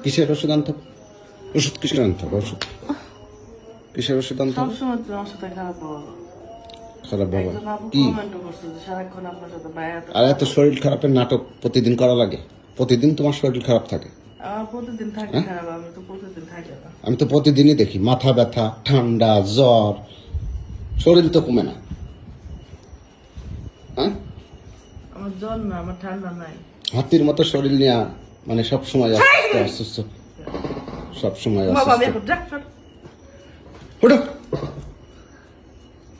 কিসের ওষুধ আনতে হবে? ওষুধ কিসের আনতে হবে? ওষুধ কিসের ওষুধ আনতে হবে? সবসময় তোমার সাথে খারাপ বাবা। খারাপ বাবা একজন আপু কি? কমেন্টও করছে যে সারাক্ষণ আপনার সাথে বাইরে আর এত শরীর খারাপের নাটক প্রতিদিন করা লাগে? প্রতিদিন তোমার শরীর খারাপ থাকে? আমার প্রতিদিন থাকে খারাপ, আমি তো প্রতিদিন থাকি না। আমি তো প্রতিদিনই দেখি মাথা ব্যথা, ঠান্ডা, জ্বর, শরীর তো কমে না। হ্যাঁ, আমার জ্বর না, আমার ঠান্ডা নাই। হাতির মতো শরীর নিয়ে মানে সব সময় অসুস্থ, সব সময় বাবা আমি অসুস্থ। এখন যাক সর। ওঠো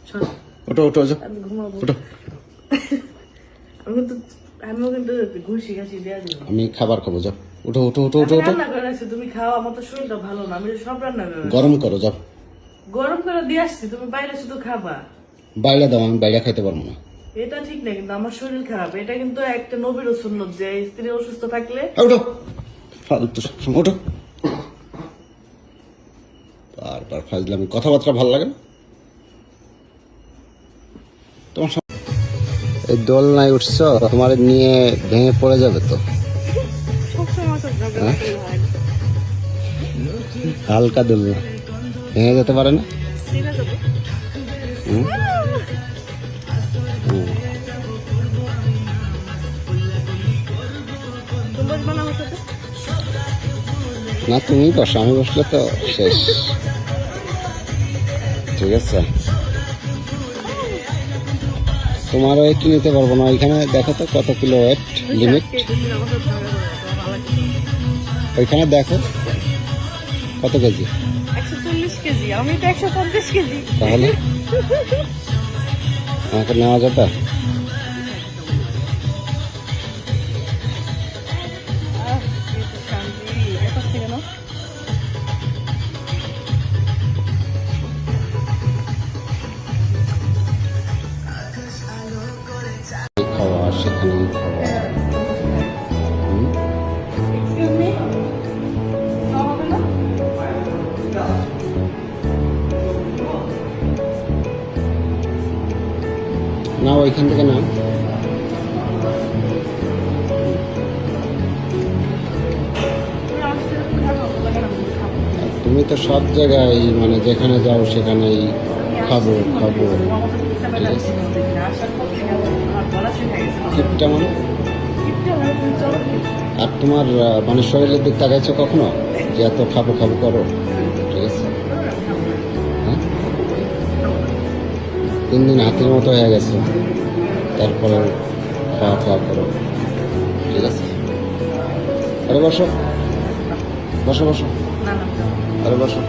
সর। ওঠো ওঠো যাও, আমি ঘুমাবো। ওঠো। আমিও কিন্তু ঘুষি ঘাসি দেওয়া দিব। আমি খাবার খাবো, যাও। ওঠো ওঠো ওঠো ওঠো আমি ওঠো। রান্না করে রাখছি, তুমি খাও। আমার তো শরীরটা ভালো না, আমি সব রান্না করে রাখছি। গরম করো, যাও। গরম করে দিয়ে আসছি, তুমি বাইরে শুধু খাবা। বাইরে দাও, আমি বাইরে খাইতে পারবো না। এটা ঠিক না, কিন্তু আমার শরীর খারাপ। এটা কিন্তু একটা নবীর সুন্নত যে স্ত্রী অসুস্থ থাকলে ওঠো, ফালতু সবসময় ওঠো। বারবার ফাজলামি, কথাবার্তা ভালো লাগে না তোমার। এই দোলনায় উঠছ, তোমার নিয়ে ভেঙে পড়ে যাবে তো। হ্যাঁ? হালকা দোলনা, ভেঙে যেতে পারে না। হুম? হুম। না তুমি বসো, আমি বসলে তো শেষ। ঠিক আছে, তোমার ওয়েট নিতে পারবো না। ওইখানে দেখো তো কত কিলো ওয়েট লিমিট, ওইখানে দেখো কত কেজি। 140 কেজি, আমি তো 150 কেজি। তাহলে আমাকে নেওয়া যাবে? খাওয়া সেখানেই খাওয়া। হুম? না ওইখান থেকে না, তুমি তো সব জায়গায় মানে যেখানে যাও সেখানেই খাবো খাবো। কিপটা মানে? আর তোমার মানে শরীরের দিক তাকাইছো কখনো যে এত খাবো খাবো করো? ঠিক আছে, হ্যাঁ, দিন দিন হাতির মতো হয়ে গেছে, তারপরে খাওয়া খাওয়া করো। ঠিক আছে, আরে বসো বসো বসো, আরে বসো।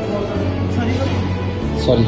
সরি।